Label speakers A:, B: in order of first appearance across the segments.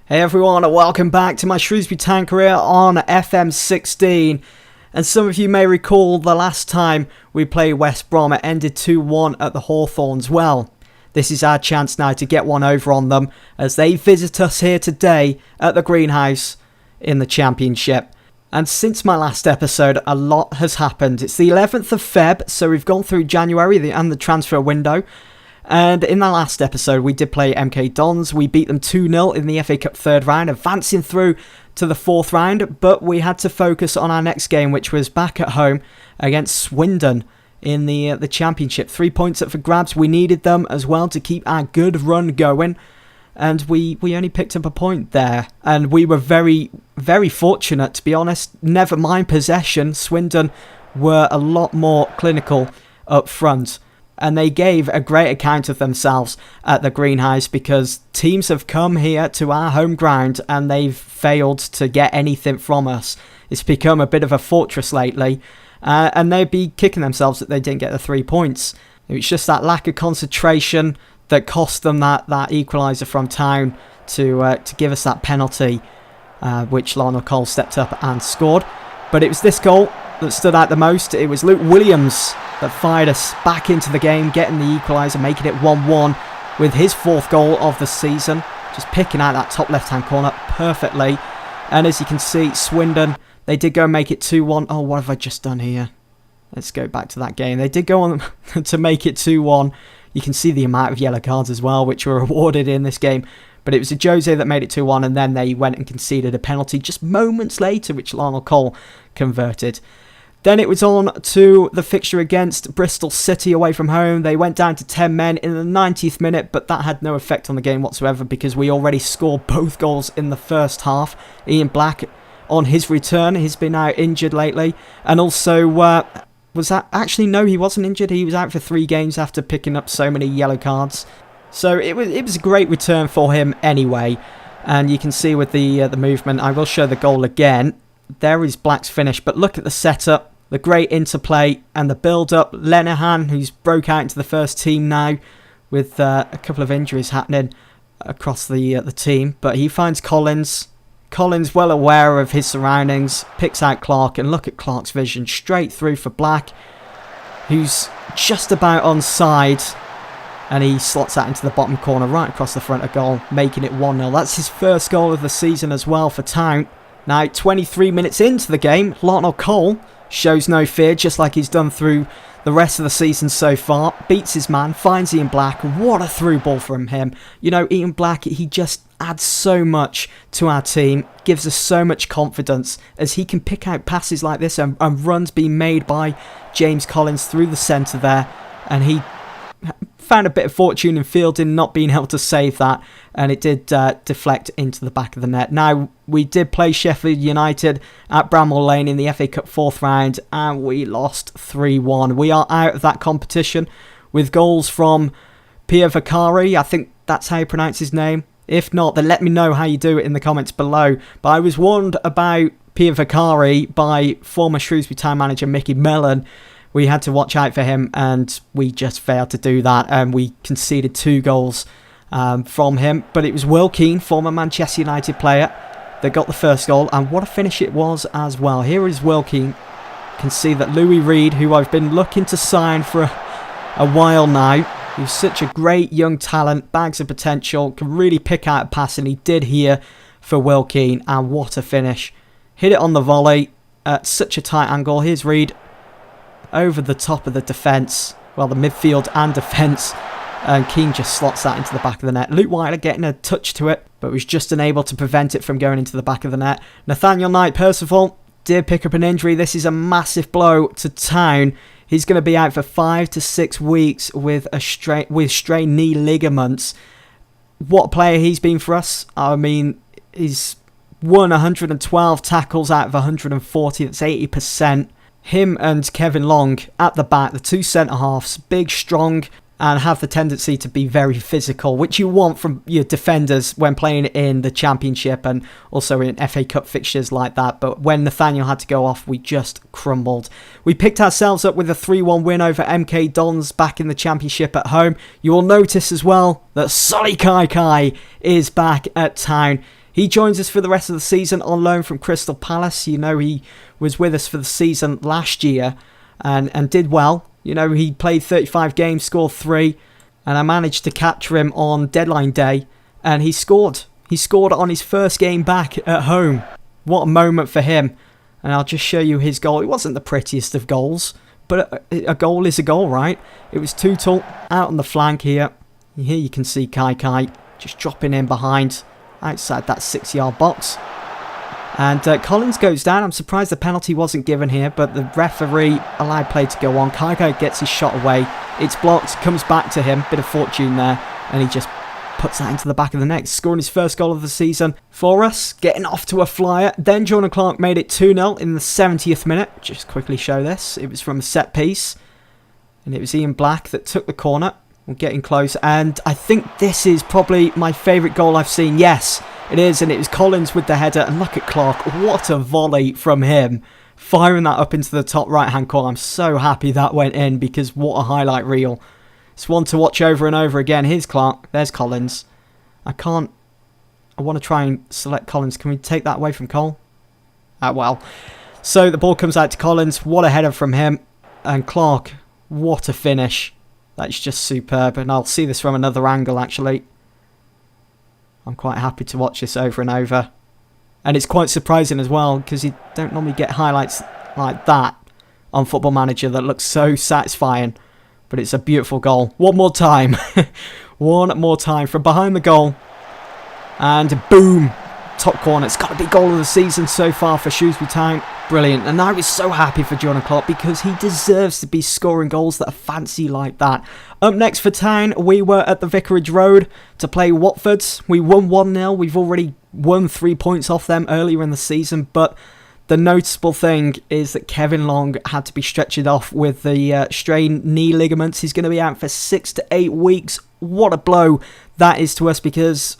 A: Hey everyone, and welcome back to my Shrewsbury Town career on FM16. And some of you may recall the last time we played West Brom, it ended 2-1 at the Hawthorns. Well, this is our chance now to get one over on them as they visit us here today at the Greenhouse in the Championship. And since my last episode, a lot has happened. It's the 11th of Feb, so we've gone through January and the transfer window. And in the last episode, we did play MK Dons. We beat them 2-0 in the FA Cup third round, advancing through to the fourth round. But we had to focus on our next game, which was back at home against Swindon in the Championship. 3 points up for grabs. We needed them as well to keep our good run going. And we only picked up a point there. And we were very, very fortunate, to be honest. Never mind possession. Swindon were a lot more clinical up front. And they gave a great account of themselves at the Greenhouse because teams have come here to our home ground and they've failed to get anything from us. It's become a bit of a fortress lately, and they'd be kicking themselves that they didn't get the 3 points. It was just that lack of concentration that cost them that equaliser from Town to give us that penalty, which Lionel Cole stepped up and scored. But it was this goal that stood out the most. It was Luke Williams that fired us back into the game, getting the equaliser, making it 1-1 with his fourth goal of the season. Just picking out that top left-hand corner perfectly. And as you can see, Swindon, they did go and make it 2-1. Oh, what have I just done here? Let's go back to that game. They did go on to make it 2-1. You can see the amount of yellow cards as well, which were awarded in this game. But it was a Jose that made it 2-1, and then they went and conceded a penalty just moments later, which Lionel Cole converted. Then it was on to the fixture against Bristol City away from home. They went down to 10 men in the 90th minute, but that had no effect on the game whatsoever because we already scored both goals in the first half. Ian Black, on his return, he's been out injured lately. And also, was that... Actually, no, he wasn't injured. He was out for 3 games after picking up so many yellow cards. So it was a great return for him anyway. And you can see with the movement, I will show the goal again. There is Black's finish, but look at the setup, the great interplay and the build-up. Lenihan, who's broke out into the first team now with a couple of injuries happening across the team. But he finds Collins. Collins, well aware of his surroundings, picks out Clark. And look at Clark's vision, straight through for Black, who's just about onside. And he slots that into the bottom corner, right across the front of goal, making it 1-0. That's his first goal of the season as well for Town. Now, 23 minutes into the game, Lionel Cole shows no fear, just like he's done through the rest of the season so far. Beats his man, finds Ian Black. What a through ball from him. You know, Ian Black, he just adds so much to our team, gives us so much confidence as he can pick out passes like this and runs being made by James Collins through the centre there. And he found a bit of fortune in fielding, not being able to save that, and it did deflect into the back of the net. Now, we did play Sheffield United at Bramall Lane in the FA Cup fourth round, and we lost 3-1. We are out of that competition with goals from Pierre Vicari. I think that's how you pronounce his name. If not, then let me know how you do it in the comments below. But I was warned about Pierre Vicari by former Shrewsbury Town manager Mickey Mellon. We had to watch out for him, and we just failed to do that, and we conceded 2 goals from him. But it was Will Keane, former Manchester United player, that got the first goal, and what a finish it was as well. Here is Will Keane. You can see that Louis Reed, who I've been looking to sign for a while now, who's such a great young talent, bags of potential, can really pick out a pass, and he did here for Will Keane, and what a finish. Hit it on the volley at such a tight angle. Here's Reed over the top of the defence, well, the midfield and defence, and Keane just slots that into the back of the net. Luke Weiler getting a touch to it, but was just unable to prevent it from going into the back of the net. Nathaniel Percival did pick up an injury. This is a massive blow to Town. He's going to be out for 5 to 6 weeks with strained knee ligaments. What a player he's been for us. I mean, he's won 112 tackles out of 140. That's 80%. Him and Kevin Long at the back, the 2 centre-halves, big, strong, and have the tendency to be very physical, which you want from your defenders when playing in the Championship and also in FA Cup fixtures like that. But when Nathaniel had to go off, we just crumbled. We picked ourselves up with a 3-1 win over MK Dons back in the Championship at home. You will notice as well that Solly Kaikai is back at Town. He joins us for the rest of the season on loan from Crystal Palace. You know, he was with us for the season last year and did well. You know, he played 35 games, scored 3, and I managed to capture him on deadline day, and he scored. He scored on his first game back at home. What a moment for him. And I'll just show you his goal. It wasn't the prettiest of goals, but a goal is a goal, right? It was Tuchel out on the flank here. Here you can see Kaikai just dropping in behind outside that 6-yard box. And Collins goes down. I'm surprised the penalty wasn't given here, but the referee allowed play to go on. Kaikai gets his shot away. It's blocked, comes back to him. Bit of fortune there, and he just puts that into the back of the net, scoring his first goal of the season for us, getting off to a flyer. Then Jordan Clark made it 2-0 in the 70th minute. Just quickly show this. It was from a set piece, and it was Ian Black that took the corner. We're getting close, and I think this is probably my favourite goal I've seen. Yes, it is, and it was Collins with the header, and look at Clark. What a volley from him, firing that up into the top right-hand corner. I'm so happy that went in, because what a highlight reel. It's one to watch over and over again. Here's Clark. There's Collins. I want to try and select Collins. Can we take that away from Cole? Well. So the ball comes out to Collins. What a header from him. And Clark, what a finish. That's just superb. And I'll see this from another angle, actually. I'm quite happy to watch this over and over. And it's quite surprising as well, because you don't normally get highlights like that on Football Manager that look so satisfying. But it's a beautiful goal. One more time. One more time from behind the goal. And boom. Top corner. It's got to be goal of the season so far for Shrewsbury Town. Brilliant. And I was so happy for Jordan Clark because he deserves to be scoring goals that are fancy like that. Up next for Town, we were at the Vicarage Road to play Watford. We won 1-0. We've already won 3 points off them earlier in the season, but the noticeable thing is that Kevin Long had to be stretchered off with the strained knee ligaments. He's going to be out for 6 to 8 weeks. What a blow that is to us, because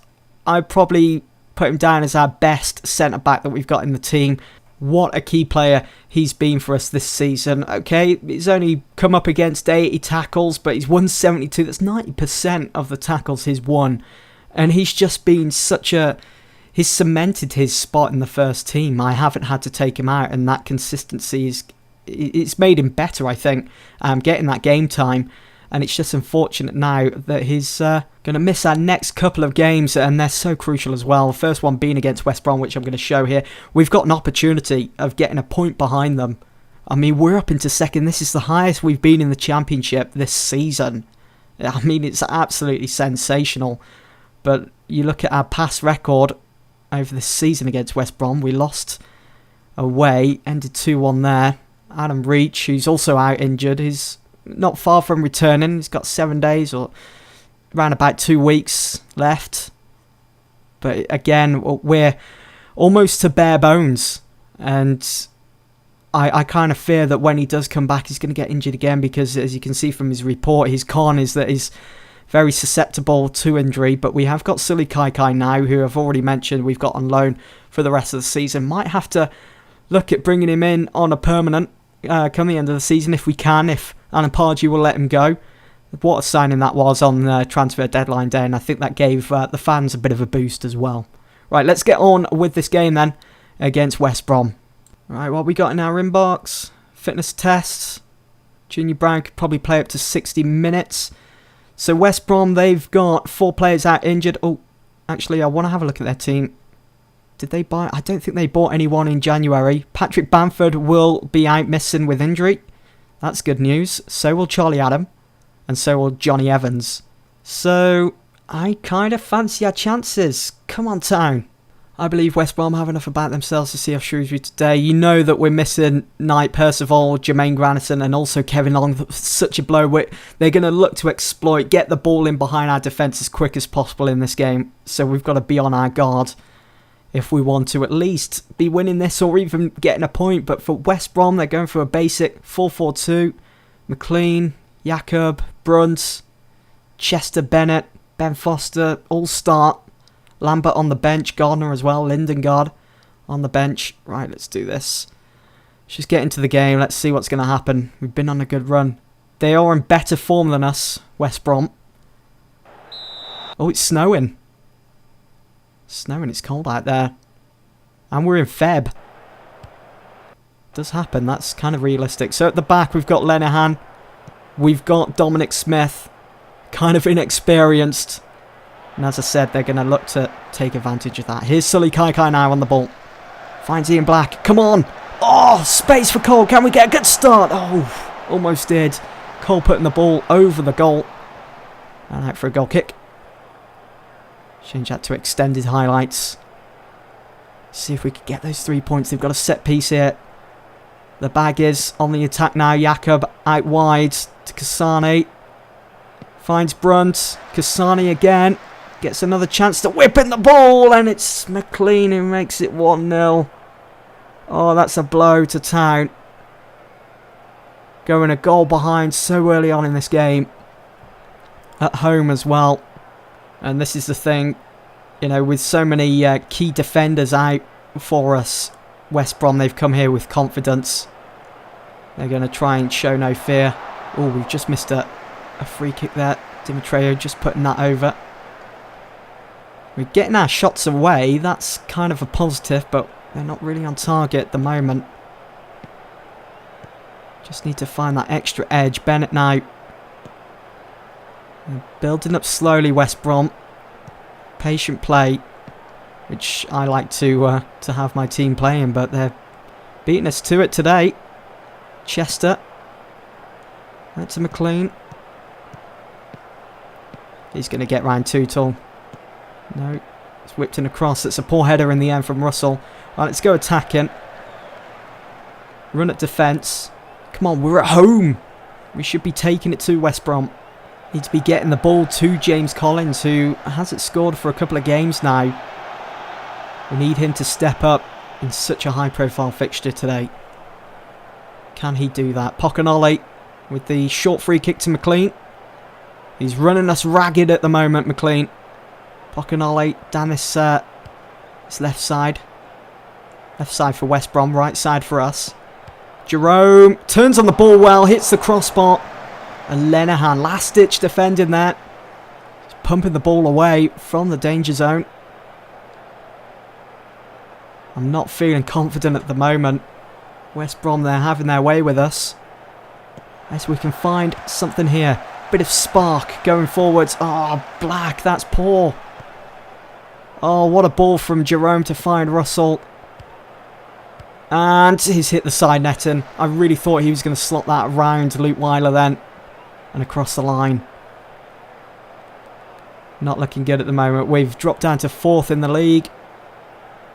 A: I probably put him down as our best centre-back that we've got in the team. What a key player he's been for us this season. Okay, he's only come up against 80 tackles, but he's won 72. That's 90% of the tackles he's won. And he's just been such a... He's cemented his spot in the first team. I haven't had to take him out, and that consistency it's made him better, I think, getting that game time. And it's just unfortunate now that he's going to miss our next couple of games, and they're so crucial as well. The first one being against West Brom, which I'm going to show here. We've got an opportunity of getting a point behind them. I mean, we're up into second. This is the highest we've been in the Championship this season. I mean, it's absolutely sensational. But you look at our past record over this season against West Brom. We lost away, ended 2-1 there. Adam Reach, who's also out injured, is not far from returning. He's got 7 days or around about 2 weeks left. But again, we're almost to bare bones. And I kind of fear that when he does come back, he's going to get injured again, because as you can see from his report, his con is that he's very susceptible to injury. But we have got Silly Kaikai now, who I've already mentioned we've got on loan for the rest of the season. Might have to look at bringing him in on a permanent come the end of the season if we can, if Anapardew will let him go. What a signing that was on the transfer deadline day, and I think that gave the fans a bit of a boost as well. Right, let's get on with this game then against West Brom. Right, what we got in our inbox? Fitness tests. Junior Brown could probably play up to 60 minutes. So West Brom, they've got 4 players out injured. Oh, actually, I want to have a look at their team. Did they buy? I don't think they bought anyone in January. Patrick Bamford will be out missing with injury. That's good news. So will Charlie Adam. And so will Johnny Evans. So I kind of fancy our chances. Come on, Town. I believe West Brom have enough about themselves to see off Shrewsbury today. You know that we're missing Knight, Percival, Jermaine Granison, and also Kevin Long. Such a blow. They're going to look to exploit, get the ball in behind our defence as quick as possible in this game. So we've got to be on our guard if we want to at least be winning this or even getting a point. But for West Brom, they're going for a basic 4-4-2. McLean, Jacob, Brunt, Chester Bennett, Ben Foster, all start. Lambert on the bench, Gardner as well, Lindengard on the bench. Right, let's do this. Let's just get into the game. Let's see what's going to happen. We've been on a good run. They are in better form than us, West Brom. Oh, it's snowing. Snowing, it's cold out there. And we're in Feb. Does happen, that's kind of realistic. So at the back we've got Lenihan. We've got Dominic Smith. Kind of inexperienced. And as I said, they're going to look to take advantage of that. Here's Sully Kaikai now on the ball. Finds Ian Black. Come on. Oh, space for Cole. Can we get a good start? Oh, almost did. Cole putting the ball over the goal. And out for a goal kick. Change that to extended highlights. See if we can get those 3 points. They've got a set piece here. The bag is on the attack now. Jakob out wide to Kasani. Finds Brunt. Kasani again. Gets another chance to whip in the ball. And it's McLean who makes it 1-0. Oh, that's a blow to Town. Going a goal behind so early on in this game. At home as well. And this is the thing, you know, with so many key defenders out for us, West Brom, they've come here with confidence. They're going to try and show no fear. Oh, we've just missed a free kick there. Dimitreo just putting that over. We're getting our shots away. That's kind of a positive, but they're not really on target at the moment. Just need to find that extra edge. Bennett now. Building up slowly, West Brom. Patient play, which I like to have my team playing, but they're beating us to it today. Chester. That's to McLean. He's going to get round Tootle. No. It's whipped in across. It's a poor header in the end from Russell. Right, let's go attacking. Run at defence. Come on, we're at home. We should be taking it to West Brom. Need to be getting the ball to James Collins, who hasn't scored for a couple of games now. We need him to step up in such a high-profile fixture today. Can he do that? Pocanoli with the short free kick to McLean. He's running us ragged at the moment, McLean. Pocanoli down this left side. Left side for West Brom, right side for us. Jerome turns on the ball well, hits the crossbar. And Lenihan, last-ditch defending there. Just pumping the ball away from the danger zone. I'm not feeling confident at the moment. West Brom, they're having their way with us. As we can find something here. Bit of spark going forwards. Oh, Black, that's poor. Oh, what a ball from Jerome to find Russell. And he's hit the side netting. I really thought he was going to slot that around Luke Weiler then. And across the line. Not looking good at the moment. We've dropped down to 4th in the league.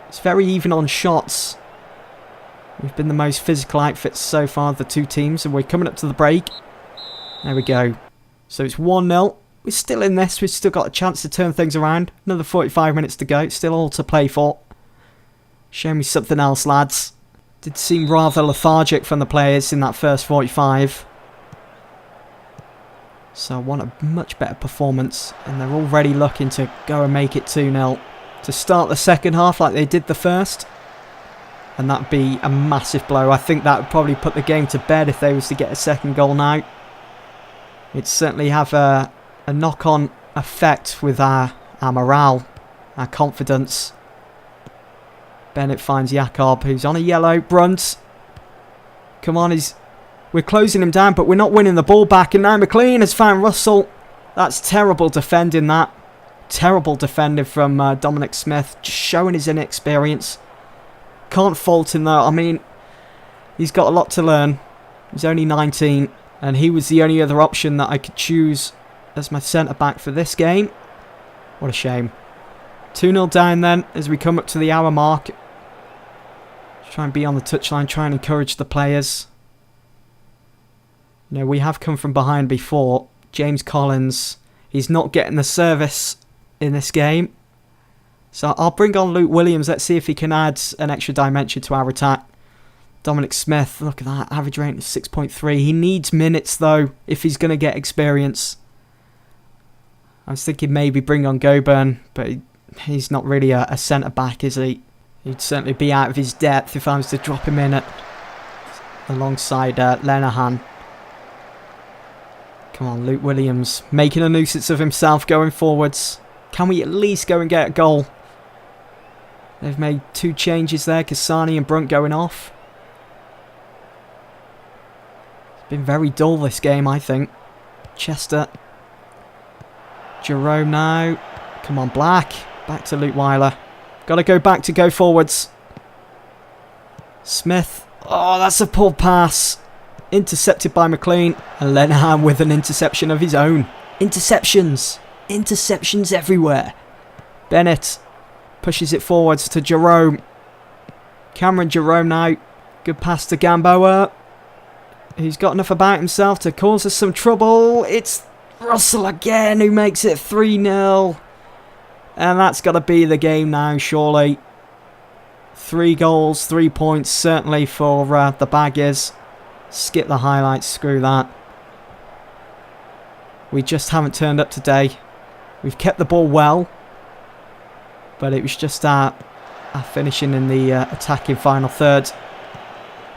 A: It's very even on shots. We've been the most physical outfits so far, the two teams. And we're coming up to the break. There we go. So it's 1-0. We're still in this. We've still got a chance to turn things around. Another 45 minutes to go. Still all to play for. Show me something else, lads. Did seem rather lethargic from the players in that first 45. So I want a much better performance. And they're already looking to go and make it 2-0. To start the second half like they did the first. And that'd be a massive blow. I think that would probably put the game to bed if they was to get a second goal now. It'd certainly have a knock-on effect with our morale. Our confidence. Bennett finds Jakob, who's on a yellow. Brunt. Come on, we're closing him down, but we're not winning the ball back. And now McLean has found Russell. That's terrible defending, that. Terrible defending from Dominic Smith. Just showing his inexperience. Can't fault him, though. I mean, he's got a lot to learn. He's only 19. And he was the only other option that I could choose as my centre-back for this game. What a shame. 2-0 down then as we come up to the hour mark. Try and be on the touchline, try and encourage the players. You know, we have come from behind before. James Collins, he's not getting the service in this game. So I'll bring on Luke Williams. Let's see if he can add an extra dimension to our attack. Dominic Smith, look at that, average rating of 6.3. He needs minutes though, if he's going to get experience. I was thinking maybe bring on Goburn, but he's not really a centre-back, is he? He'd certainly be out of his depth if I was to drop him in alongside Lenihan. Come on, Luke Williams, making a nuisance of himself going forwards. Can we at least go and get a goal? They've made 2 changes there, Kasani and Brunt going off. It's been very dull this game, I think. Chester. Jerome now. Come on, Black. Back to Luke Weiler. Got to go forwards. Smith. Oh, that's a poor pass. Intercepted by McLean. And Lenham with an interception of his own. Interceptions. Interceptions everywhere. Bennett pushes it forwards to Jerome. Cameron Jerome now. Good pass to Gamboa. He's got enough about himself to cause us some trouble. It's Russell again who makes it 3-0. And that's got to be the game now, surely. 3 goals, 3 points, certainly for the Baggies. Skip the highlights, screw that. We just haven't turned up today. We've kept the ball well. But it was just our finishing in the attacking final third.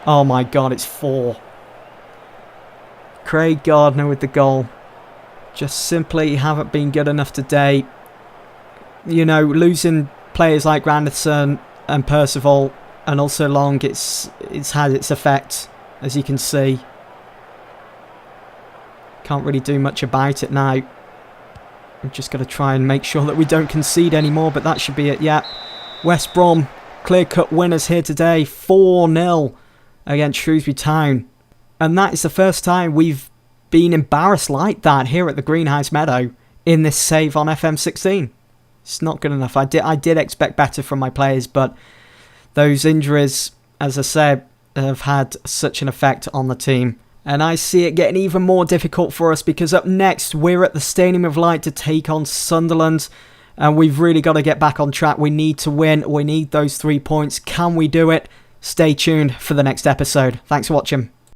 A: Oh my god, it's 4. Craig Gardner with the goal. Just simply haven't been good enough today. You know, losing players like Granderson and Percival and also Long, it's had its effect, as you can see. Can't really do much about it now. We've just got to try and make sure that we don't concede anymore, but that should be it, yeah. West Brom, clear-cut winners here today, 4-0 against Shrewsbury Town. And that is the first time we've been embarrassed like that here at the Greenhouse Meadow in this save on FM16. It's not good enough. I did expect better from my players, but those injuries, as I said, have had such an effect on the team. And I see it getting even more difficult for us because up next we're at the Stadium of Light to take on Sunderland. And we've really got to get back on track. We need to win. We need those 3 points. Can we do it? Stay tuned for the next episode. Thanks for watching.